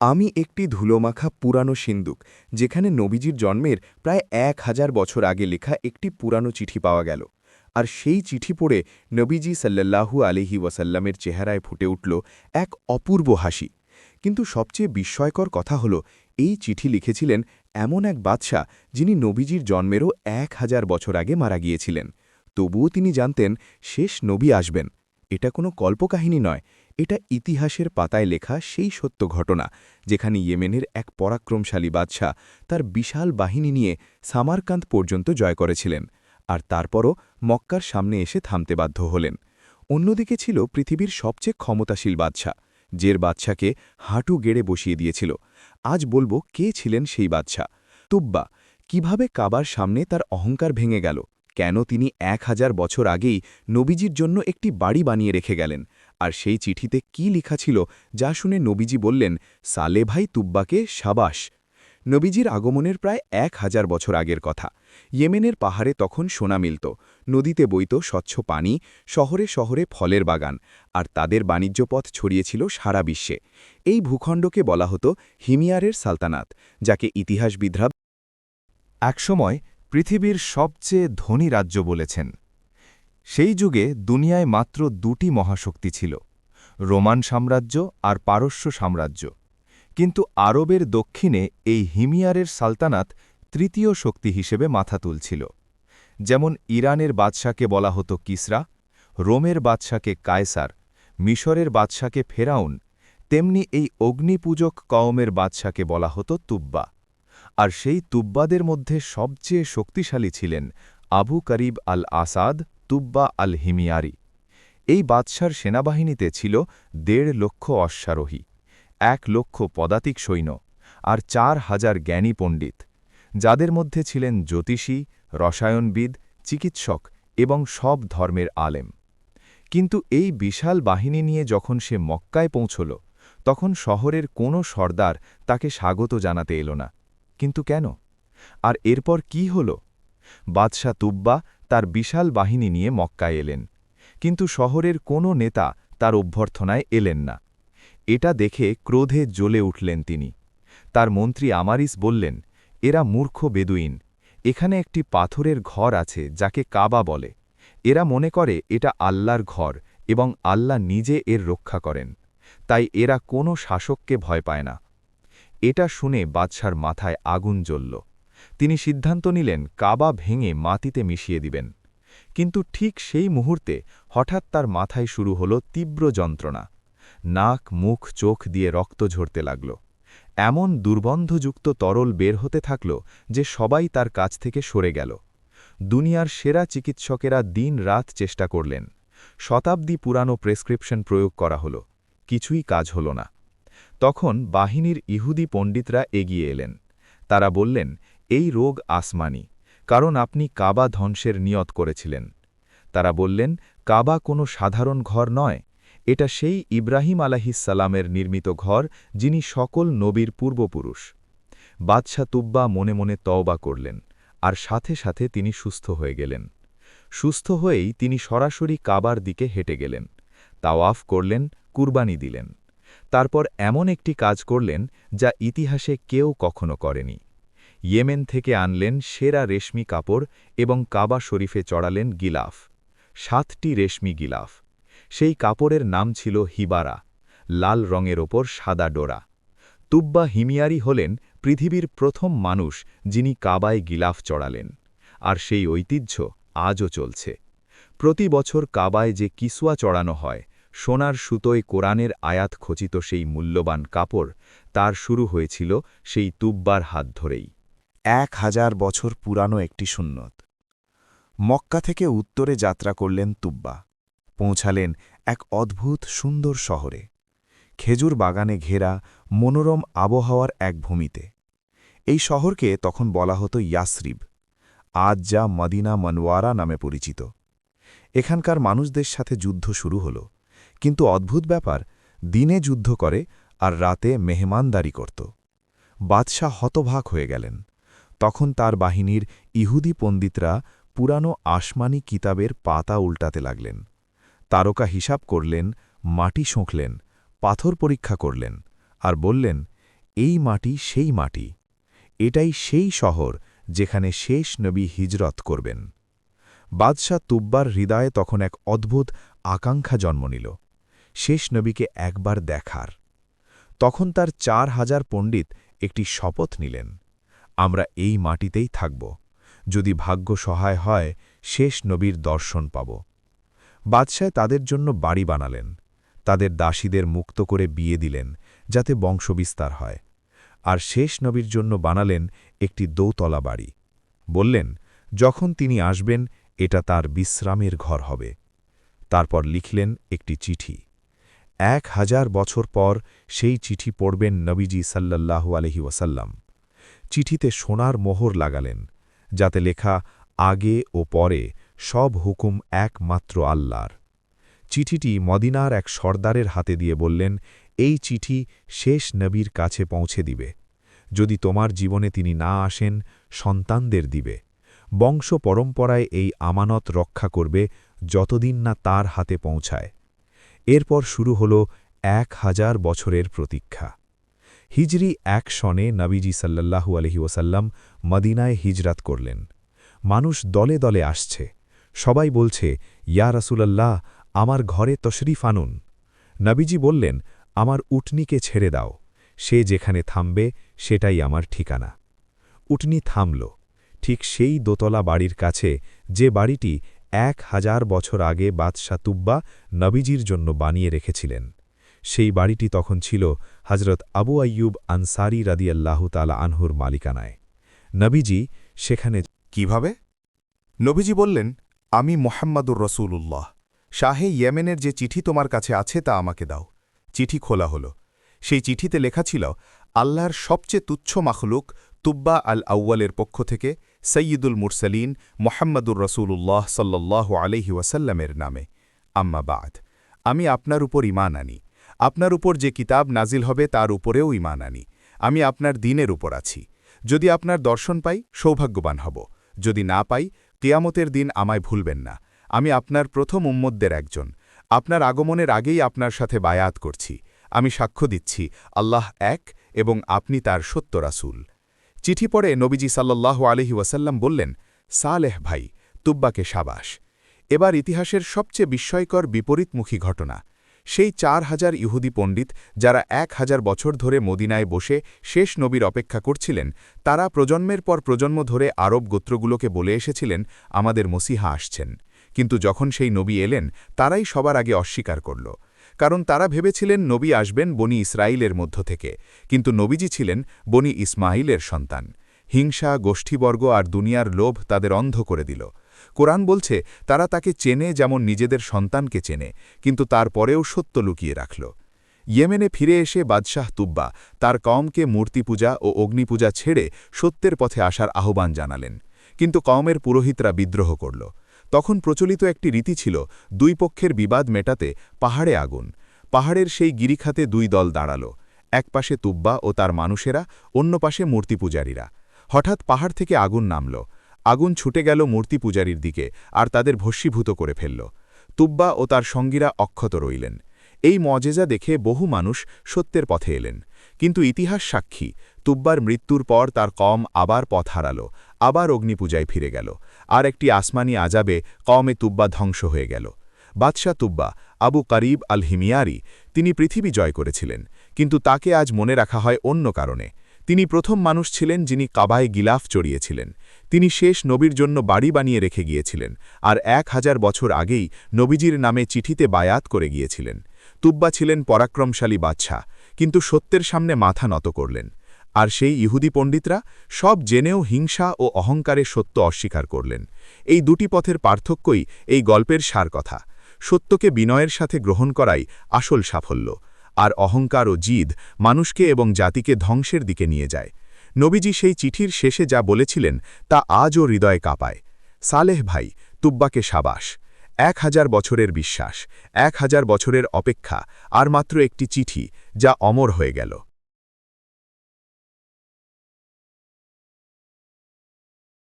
আমি একটি ধুলোমাখা পুরানো সিন্দুক যেখানে নবীজির জন্মের প্রায় 1000 বছর আগে লেখা একটি পুরানো চিঠি পাওয়া গেল। আর সেই চিঠি পড়ে নবীজি সাল্লাল্লাহু আলাইহি ওয়াসাল্লামের চেহারায় ফুটে উঠল এক অপূর্ব হাসি। কিন্তু সবচেয়ে বিস্ময়কর কথা হল, এই চিঠি লিখেছিলেন এমন এক বাদশা যিনি নবীজির জন্মেরও 1000 বছর আগে মারা গিয়েছিলেন। তবুও তিনি জানতেন শেষ নবী আসবেন। এটা কোনো কল্পকাহিনী নয়, এটা ইতিহাসের পাতায় লেখা সেই সত্য ঘটনা যেখানে ইয়েমেনের এক পরাক্রমশালী বাদশা তার বিশাল বাহিনী নিয়ে সামারকান্দ পর্যন্ত জয় করেছিলেন, আর তারপরও মক্কার সামনে এসে থামতে বাধ্য হলেন। অন্যদিকে ছিল পৃথিবীর সবচেয়ে ক্ষমতাশীল বাদশা, যের বাদশাকে হাঁটু গেড়ে বসিয়ে দিয়েছিল। আজ বলবো কে ছিলেন সেই বাদশা। তুব্বা। কিভাবে কাবার সামনে তার অহংকার ভেঙে গেল, কেন তিনি 1000 বছর আগেই নবীজির জন্য একটি বাড়ি বানিয়ে রেখে গেলেন, আর সেই চিঠিতে কি লেখা ছিল যা শুনে নবীজি বললেন, সালে ভাই তুব্বাকে সাবাস। নবীজির আগমনের প্রায় 1000 বছর আগের কথা। ইয়েমেনের পাহাড়ে তখন সোনা মিলত, নদীতে বইত স্বচ্ছ পানি, শহরে শহরে ফলের বাগান, আর তাদের বাণিজ্যপথ ছড়িয়েছিল সারা বিশ্বে। এই ভূখণ্ডকে বলা হতো হিমিয়ারের সালতানাত, যাকে ইতিহাসবিদরা একসময় পৃথিবীর সবচেয়ে ধনী রাজ্য বলেছেন। সেই যুগে দুনিয়ায় মাত্র দুটি মহাশক্তি ছিল, রোমান সাম্রাজ্য আর পারস্য সাম্রাজ্য। কিন্তু আরবের দক্ষিণে এই হিমিয়ারের সালতানাত তৃতীয় শক্তি হিসেবে মাথা তুলছিল। যেমন ইরানের বাদশাকে বলা হতো কিসরা, রোমের বাদশাকে কায়সার, মিশরের বাদশাকে ফেরাউন, তেমনি এই অগ্নিপূজক কওমের বাদশাকে বলা হতো তুব্বা। আর সেই তুব্বাদের মধ্যে সবচেয়ে শক্তিশালী ছিলেন আবু করিব আল আসাদ তুব্বা আল হিমিয়ারি। এই বাদশার সেনাবাহিনীতে ছিল ১.৫ লক্ষ অশ্বারোহী, ১ লক্ষ পদাতিক সৈন্য, আর ৪,০০০ জ্ঞানী পণ্ডিত, যাদের মধ্যে ছিলেন জ্যোতিষী, রসায়নবিদ, চিকিৎসক এবং সব ধর্মের আলেম। কিন্তু এই বিশাল বাহিনী নিয়ে যখন সে মক্কায় পৌঁছল, তখন শহরের কোনো সর্দার তাকে স্বাগত জানাতে এল না। কিন্তু কেন? আর এরপর কি হল? বাদশা তুব্বা তার বিশাল বাহিনী নিয়ে মক্কায় এলেন, কিন্তু শহরের কোনো নেতা তার অভ্যর্থনায় এলেন না। এটা দেখে ক্রোধে জ্বলে উঠলেন তিনি। তার মন্ত্রী আমারিস বললেন, এরা মূর্খ বেদুইন। এখানে একটি পাথরের ঘর আছে যাকে কাবা বলে। এরা মনে করে এটা আল্লাহর ঘর এবং আল্লাহ নিজে এর রক্ষা করেন, তাই এরা কোনো শাসককে ভয় পায় না। এটা শুনে বাদশার মাথায় আগুন জ্বলল। তিনি সিদ্ধান্ত নিলেন কাবা ভেঙে মাটিতে মিশিয়ে দিবেন। কিন্তু ঠিক সেই মুহূর্তে হঠাৎ তার মাথায় শুরু হল তীব্র যন্ত্রণা। নাক, মুখ, চোখ দিয়ে রক্ত ঝরতে লাগল। এমন দুর্গন্ধযুক্ত তরল বের হতে থাকল যে সবাই তার কাছ থেকে সরে গেল। দুনিয়ার সেরা চিকিৎসকেরা দিন-রাত চেষ্টা করলেন। শতাব্দী পুরানো প্রেসক্রিপশন প্রয়োগ করা হল, কিছুই কাজ হল না। তখন বাহিনীর ইহুদি পণ্ডিতরা এগিয়ে এলেন। তারা বললেন, এই রোগ আসমানি, কারণ আপনি কাবা ধ্বংসের নিয়ত করেছিলেন। তারা বললেন, কাবা কোনো সাধারণ ঘর নয়, এটা সেই ইব্রাহিম আলাইহিসসালামের নির্মিত ঘর যিনি সকল নবীর পূর্বপুরুষ। বাদশা তুব্বা মনে মনে তওবা করলেন, আর সাথে সাথে তিনি সুস্থ হয়ে গেলেন। সুস্থ হয়েই তিনি সরাসরি কাবার দিকে হেঁটে গেলেন, তাওয়াফ করলেন, কুরবানি দিলেন। তারপর এমন একটি কাজ করলেন যা ইতিহাসে কেউ কখনো করেনি। ইয়েমেন থেকে আনলেন সেরা রেশমি কাপড় এবং কাবা শরীফে চড়ালেন গিলাফ, ৭টি রেশমি গিলাফ। সেই কাপড়ের নাম ছিল হিবারা, লাল রঙের ওপর সাদা ডোরা। তুব্বা হিমিয়ারি হলেন পৃথিবীর প্রথম মানুষ যিনি কাবায় গিলাফ চড়ালেন, আর সেই ঐতিহ্য আজও চলছে। প্রতি বছর কাবায় যে কিসওয়া চড়ানো হয়, সোনার সুতোয় কোরআনের আয়াত খচিত সেই মূল্যবান কাপড়, তার শুরু হয়েছিল সেই তুব্বার হাত ধরেই। 1000 বছর পুরানো একটি সুন্নত। মক্কা থেকে উত্তরে যাত্রা করলেন তুব্বা, পৌঁছালেন এক অদ্ভুত সুন্দর শহরে, খেজুর বাগানে ঘেরা মনোরম আবহাওয়ার এক ভূমিতে। এই শহরকে তখন বলা হতো ইয়াসরিব, আজ যা মদিনা মনওয়ারা নামে পরিচিত। এখানকার মানুষদের সাথে যুদ্ধ শুরু হল, কিন্তু অদ্ভুত ব্যাপার, দিনে যুদ্ধ করে আর রাতে মেহমানদারি করত। বাদশাহ হতভাগ হয়ে গেলেন। তখন তার বাহিনীর ইহুদি পণ্ডিতরা পুরানো আসমানি কিতাবের পাতা উল্টাতে লাগলেন। তারকা হিসাব করলেন, মাটি শোঁকলেন, পাথর পরীক্ষা করলেন, আর বললেন, এই মাটি সেই মাটি, এটাই সেই শহর যেখানে শেষ নবী হিজরত করবেন। বাদশাহ তুব্বার হৃদয়ে তখন এক অদ্ভুত আকাঙ্ক্ষা জন্ম নিল, শেষ নবীকে একবার দেখার। তখন তার ৪,০০০ পণ্ডিত একটি শপথ নিলেন, আমরা এই মাটিতেই থাকব, যদি ভাগ্য সহায় হয় শেষ নবীর দর্শন পাব। বাদশাহ তাদের জন্য বাড়ি বানালেন, তাদের দাসীদের মুক্ত করে বিয়ে দিলেন যাতে বংশবিস্তার হয়, আর শেষ নবীর জন্য বানালেন একটি দোতলা বাড়ি। বললেন, যখন তিনি আসবেন এটা তার বিশ্রামের ঘর হবে। তারপর লিখলেন একটি চিঠি। ১,০০০ বছর পর সেই চিঠি পড়বেন নবীজি সাল্লাল্লাহু আলাইহি ওয়াসাল্লাম। চিঠিতে সোনার মোহর লাগালেন, যাতে লেখা আগে ও পরে সব হুকুম একমাত্র আল্লাহর। চিঠিটি মদিনার এক সর্দারের হাতে দিয়ে বললেন, এই চিঠি শেষ নবীর কাছে পৌঁছে দিবে। যদি তোমার জীবনে তিনি না আসেন, সন্তানদের দিবে। বংশ পরম্পরায় এই আমানত রক্ষা করবে যতদিন না তার হাতে পৌঁছায়। এরপর শুরু হল ১,০০০ বছরের প্রতীক্ষা। হিজরি ১ সনে নবীজি সাল্লাল্লাহু আলাইহি ওয়াসাল্লাম মদিনায় হিজরাত করলেন। মানুষ দলে দলে আসছে, সবাই বলছে, ইয়া রাসূলুল্লাহ, আমার ঘরে তশরিফ আনুন। নবীজি বললেন, আমার উটনীকে ছেড়ে দাও, সে যেখানে থামবে সেটাই আমার ঠিকানা। উটনী থামল, ঠিক সেই দোতলা বাড়ির কাছে যে বাড়িটি ১,০০০ বছর আগে বাদশাহ তুব্বা নবীজির জন্য বানিয়ে রেখেছিলেন। সেই বাড়িটি তখন ছিল হজরত আবু আইয়ুব আনসারী রাদিয়াল্লাহু তাআলা আনহুর মালিকানায়। নবীজি সেখানে কিভাবে? নবীজি বললেন, আমি মোহাম্মদুর রসূলুল্লাহ, শাহে ইয়েমেনের যে চিঠি তোমার কাছে আছে তা আমাকে দাও। চিঠি খোলা হল। সেই চিঠিতে লেখা ছিল, আল্লাহর সবচেয়ে তুচ্ছ মাখলুক তুব্বা আল আউয়ালের পক্ষ থেকে সৈয়দুল মুরসালিন মোহাম্মদুর রসূলুল্লাহ সাল্লাল্লাহু আলাইহি ওয়াসাল্লামের নামে। আম্মা বাদ, আমি আপনার উপর ঈমান আনি, আপনার উপর যে কিতাব নাজিল হবে তার উপরেও ঈমান আনি। আমি আপনার দ্বীনের উপর আছি। যদি আপনার দর্শন পাই সৌভাগ্যবান হব, যদি না পাই কিয়ামতের দিন আমায় ভুলবেন না। আমি আপনার প্রথম উম্মতদের একজন। আপনার আগমনের আগেই আপনার সাথে বায়াত করছি। আমি সাক্ষ্য দিচ্ছি আল্লাহ এক এবং আপনি তার সত্য রাসূল। চিঠি পড়ে নবীজি সাল্লাল্লাহু আলাইহি ওয়াসাল্লাম বললেন, সালেহ ভাই, তুব্বাকে শাবাশ। এবার ইতিহাসের সবচেয়ে বিস্ময়কর বিপরীতমুখী ঘটনা। সেই ৪,০০০ ইহুদি পণ্ডিত যারা ১,০০০ বছর ধরে মদিনায় বসে শেষ নবীর অপেক্ষা করছিলেন, তারা প্রজন্মের পর প্রজন্ম ধরে আরব গোত্রগুলোকে বলে এসেছিলেন, আমাদের মসিহা আসছেন। কিন্তু যখন সেই নবী এলেন, তারাই সবার আগে অস্বীকার করল। কারণ তারা ভেবেছিলেন নবী আসবেন বনি ইসরাইলের মধ্য থেকে, কিন্তু নবীজি ছিলেন বনি ইসমাইলের সন্তান। হিংসা, গোষ্ঠীবর্গ আর দুনিয়ার লোভ তাদের অন্ধ করে দিল। কোরআন বলছে, তারা তাকে চেনে যেমন নিজেদের সন্তানকে চেনে, কিন্তু তারপরেও সত্য লুকিয়ে রাখল। ইয়েমেনে ফিরে এসে বাদশাহ তুব্বা তার কওমকে মূর্তিপূজা ও অগ্নিপূজা ছেড়ে সত্যের পথে আসার আহ্বান জানালেন, কিন্তু কওমের পুরোহিতরা বিদ্রোহ করল। তখন প্রচলিত একটি রীতি ছিল, দুই পক্ষের বিবাদ মেটাতে পাহাড়ে আগুন। পাহাড়ের সেই গিরিখাতে দুই দল দাঁড়াল, এক পাশে তুব্বা ও তার মানুষেরা, অন্য পাশে মূর্তিপূজারীরা। হঠাৎ পাহাড় থেকে আগুন নামল। আগুন ছুটে গেল মূর্তি পূজারীর দিকে আর তাদের ভস্মীভূত করে ফেলল। তুব্বা ও তার সঙ্গীরা অক্ষত রইলেন। এই মজেজা দেখে বহু মানুষ সত্যের পথে এলেন। কিন্তু ইতিহাস সাক্ষী, তুব্বার মৃত্যুর পর তার কওম আবার পথ হারাল, আবার অগ্নিপূজায় ফিরে গেল, আর একটি আসমানি আজাবে কওমে তুব্বা ধ্বংস হয়ে গেল। বাদশাহ তুব্বা আবু কারিব আল হিমিয়ারি, তিনি পৃথিবী জয় করেছিলেন, কিন্তু তাকে আজ মনে রাখা হয় অন্য কারণে। তিনি প্রথম মানুষ ছিলেন যিনি কাবায় গিলাফ চড়িয়েছিলেন। তিনি শেষ নবীর জন্য বাড়ি বানিয়ে রেখে গিয়েছিলেন, আর ১,০০০ বছর আগেই নবীজির নামে চিঠিতে বায়াত করে গিয়েছিলেন। তুব্বা ছিলেন পরাক্রমশালী বাদশাহ, কিন্তু সত্যের সামনে মাথা নত করলেন। আর সেই ইহুদি পণ্ডিতরা সব জেনেও হিংসা ও অহংকারে সত্য অস্বীকার করলেন। এই দুটি পথের পার্থক্যই এই গল্পের সার কথা। সত্যকে বিনয়ের সাথে গ্রহণ করাই আসল সাফল্য, আর অহংকার ও জিদ মানুষকে এবং জাতিকে ধ্বংসের দিকে নিয়ে যায়। নবীজি সেই চিঠির শেষে যা বলেছিলেন তা আজও হৃদয়ে কাঁপায়। সালেহ ভাই, তুব্বাকে শাবাশ। ১,০০০ বছরের বিশ্বাস, ১,০০০ বছরের অপেক্ষা, আর মাত্র একটি চিঠি যা অমর হয়ে গেল।